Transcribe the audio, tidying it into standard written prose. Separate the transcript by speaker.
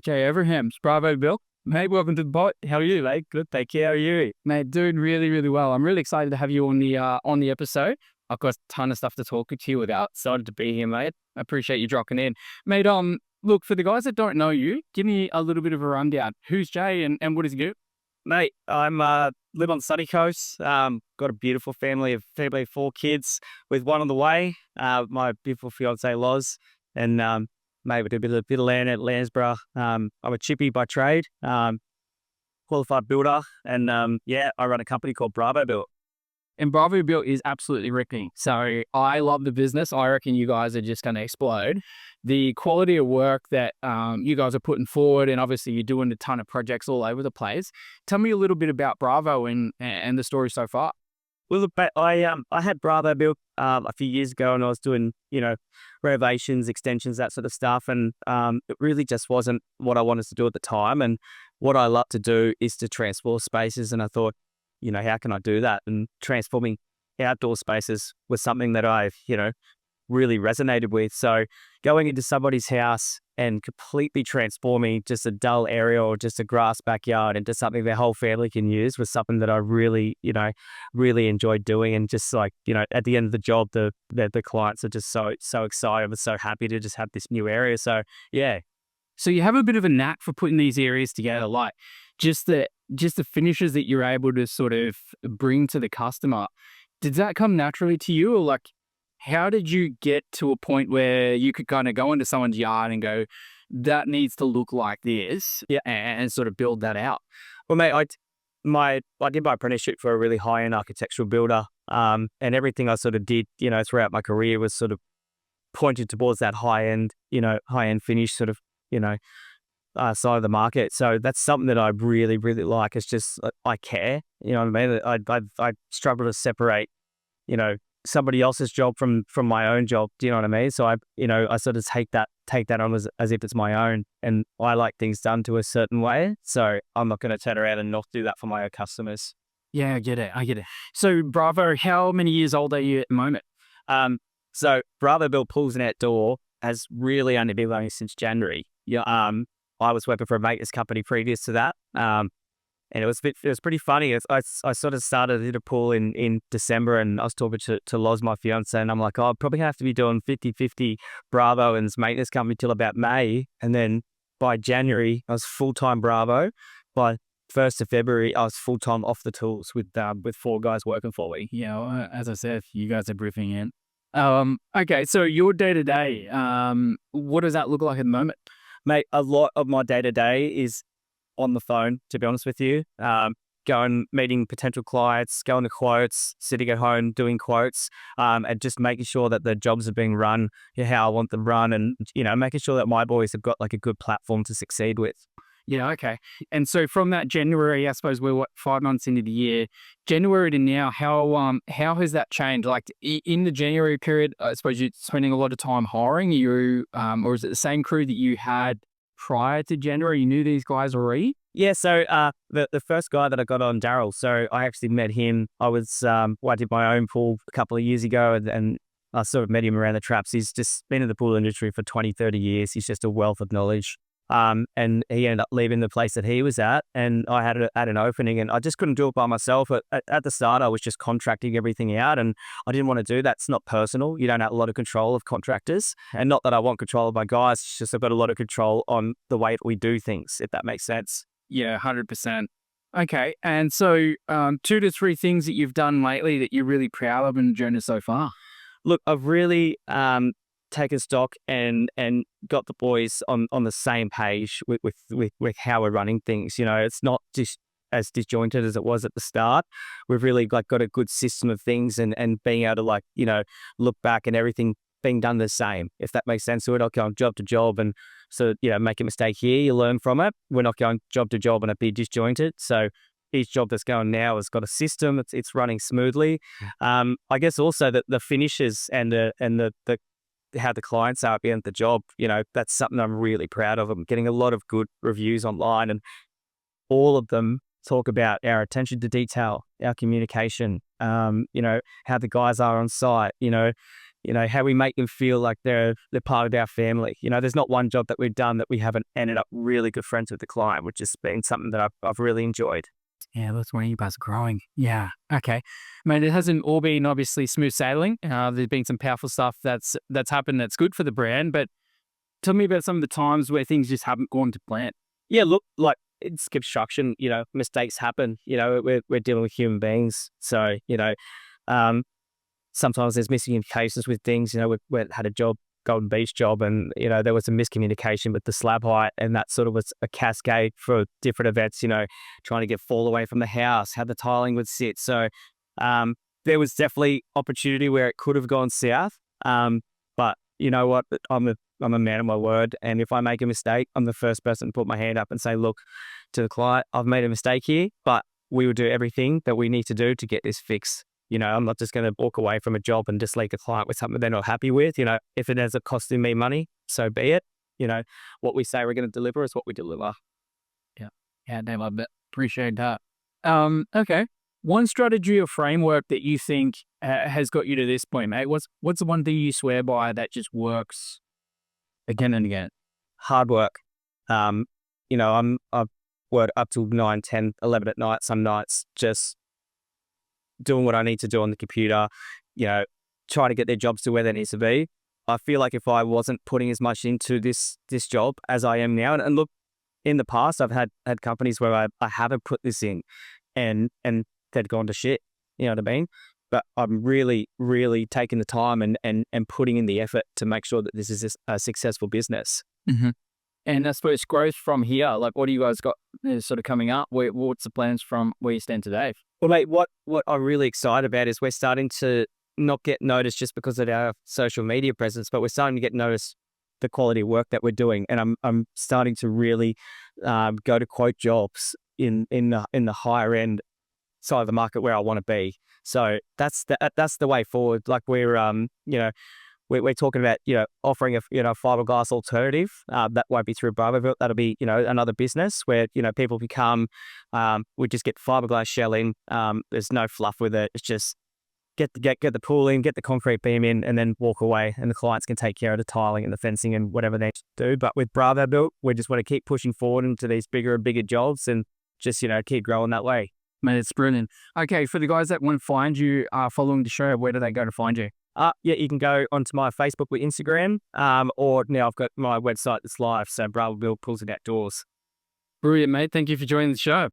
Speaker 1: Jay Everhams, Bravo Bill. Mate, welcome to the bot. How are you, mate? Good, thank you. How are you? Mate, doing really, really well. I'm really excited to have you on the episode. I've got a ton of stuff to talk to you about. Excited to be here, mate. I appreciate you dropping in. Mate, look, for the guys that don't know you, give me a little bit of a rundown. Who's Jay and what does he do?
Speaker 2: Mate, I'm live on the sunny coast. Got a beautiful family of 4 kids, with one on the way. My beautiful fiance Loz, and mate, we do a bit of land at Landsborough. I'm a chippy by trade, qualified builder, and yeah, I run a company called Bravo Build.
Speaker 1: And Bravo Built is absolutely ripping. So I love the business. I reckon you guys are just going to explode. The quality of work that you guys are putting forward, and obviously you're doing a ton of projects all over the place. Tell me a little bit about Bravo and the story so far.
Speaker 2: Well, look, I had Bravo Built a few years ago, and I was doing renovations, extensions, that sort of stuff, and it really just wasn't what I wanted to do at the time. And what I love to do is to transform spaces, and I thought, how can I do that? And transforming outdoor spaces was something that I've, really resonated with. So going into somebody's house and completely transforming just a dull area or just a grass backyard into something their whole family can use was something that I really, really enjoyed doing. And just like, at the end of the job, the clients are just so excited and so happy to just have this new area. So yeah.
Speaker 1: So you have a bit of a knack for putting these areas together, like just the finishes that you're able to sort of bring to the customer. Did that come naturally to you, or like, how did you get to a point where you could kind of go into someone's yard and go, that needs to look like this,
Speaker 2: Yeah.
Speaker 1: and sort of build that out?
Speaker 2: Well, mate, I did my apprenticeship for a really high-end architectural builder, and everything I sort of did, throughout my career was sort of pointed towards that high-end finish sort of, side of the market. So that's something that I really, really like. It's just, I care, you know what I mean? I struggle to separate, somebody else's job from my own job. Do you know what I mean? So I sort of take that on as if it's my own, and I like things done to a certain way. So I'm not going to turn around and not do that for my own customers.
Speaker 1: Yeah, I get it. So Bravo, how many years old are you at the moment?
Speaker 2: So Bravo Bill Pools and Outdoor has really only been running since January. Yeah. I was working for a maintenance company previous to that. And it was pretty funny. I sort of started at a pool in December, and I was talking to Loz, my fiance, and I'm like, I'll probably have to be doing 50-50 Bravo and this maintenance company till about May. And then by January, I was full-time Bravo. By 1st of February, I was full-time off the tools with 4 guys working for me.
Speaker 1: Yeah, well, as I said, you guys are briefing in. Okay, so your day to day, what does that look like at the moment?
Speaker 2: Mate, a lot of my day-to-day is on the phone, to be honest with you. Going, meeting potential clients, going to quotes, sitting at home, doing quotes, and just making sure that the jobs are being run how I want them run, and, making sure that my boys have got like a good platform to succeed with.
Speaker 1: Yeah, okay. And so from that January, I suppose we're 5 months into the year, January to now, how has that changed? Like in the January period, I suppose you're spending a lot of time hiring or is it the same crew that you had prior to January? You knew these guys already?
Speaker 2: Yeah, so the first guy that I got on, Daryl, so I actually met him. I did my own pool a couple of years ago, and I sort of met him around the traps. He's just been in the pool industry for 20-30 years. He's just a wealth of knowledge. And he ended up leaving the place that he was at, and I had an opening, and I just couldn't do it by myself. At the start, I was just contracting everything out, and I didn't want to do that. It's not personal. You don't have a lot of control of contractors, and not that I want control of my guys. It's just I've got a lot of control on the way that we do things, if that makes sense.
Speaker 1: Yeah, 100%. Okay, and so 2 to 3 things that you've done lately that you're really proud of in the journey so far?
Speaker 2: Look, I've really taken stock and got the boys on the same page with how we're running things. It's not just as disjointed as it was at the start. We've really got a good system of things, and being able to look back and everything being done the same, if that makes sense. So we're not going job to job, and so make a mistake here, you learn from it. We're not going job to job and be disjointed. So each job that's going now has got a system. It's running smoothly. I guess also that the finishes and the how the clients are at the end of the job, that's something I'm really proud of. I'm getting a lot of good reviews online, and all of them talk about our attention to detail, our communication, how the guys are on site, how we make them feel like they're part of our family. There's not one job that we've done that we haven't ended up really good friends with the client, which has been something that I've really enjoyed.
Speaker 1: Yeah, that's when you guys are growing. Yeah. Okay. Mate, it hasn't all been obviously smooth sailing. There's been some powerful stuff that's happened that's good for the brand. But tell me about some of the times where things just haven't gone to plan.
Speaker 2: Yeah, look, like it's construction, mistakes happen, we're dealing with human beings. So, um, sometimes there's miscommunications with things. We had a Golden Beach job, and there was a miscommunication with the slab height, and that sort of was a cascade for different events. Trying to get fall away from the house, how the tiling would sit. So there was definitely opportunity where it could have gone south. But you know what? I'm a man of my word, and if I make a mistake, I'm the first person to put my hand up and say, "Look, to the client, I've made a mistake here, but we will do everything that we need to do to get this fixed." I'm not just going to walk away from a job and just leave a client with something they're not happy with. If it ends up costing me money, so be it. What we say we're going to deliver is what we deliver.
Speaker 1: Yeah. Yeah, Dave, I bet. Appreciate that. Okay. One strategy or framework that you think has got you to this point, mate. What's the one thing you swear by that just works again and again?
Speaker 2: Hard work. I've worked up till 9, 10, 11 at night, some nights, just doing what I need to do on the computer, trying to get their jobs to where they need to be. I feel like if I wasn't putting as much into this job as I am now, and look, in the past, I've had companies where I haven't put this in and they'd gone to shit, you know what I mean? But I'm really, really taking the time and putting in the effort to make sure that this is a successful business.
Speaker 1: Mm-hmm. And I suppose growth from here, like what do you guys got sort of coming up? What's the plans from where you stand today?
Speaker 2: Well, mate, what I'm really excited about is we're starting to not get noticed just because of our social media presence, but we're starting to get noticed the quality of work that we're doing. And I'm starting to really go to quote jobs in the higher end side of the market where I want to be. So that's the way forward. Like we're we're talking about, offering a, fiberglass alternative. That won't be through Bravo. That'll be, another business where, people can come, we just get fiberglass shelling. There's no fluff with it. It's just get the pool in, get the concrete beam in, and then walk away. And the clients can take care of the tiling and the fencing and whatever they do. But with Bravo Built, we just want to keep pushing forward into these bigger and bigger jobs and just, keep growing that way.
Speaker 1: Man, it's brilliant. Okay, for the guys that want to find you following the show, where do they go to find you?
Speaker 2: Yeah, you can go onto my Facebook or Instagram, or now I've got my website that's live, so Bravo Build Pools and Outdoors.
Speaker 1: Brilliant, mate. Thank you for joining the show.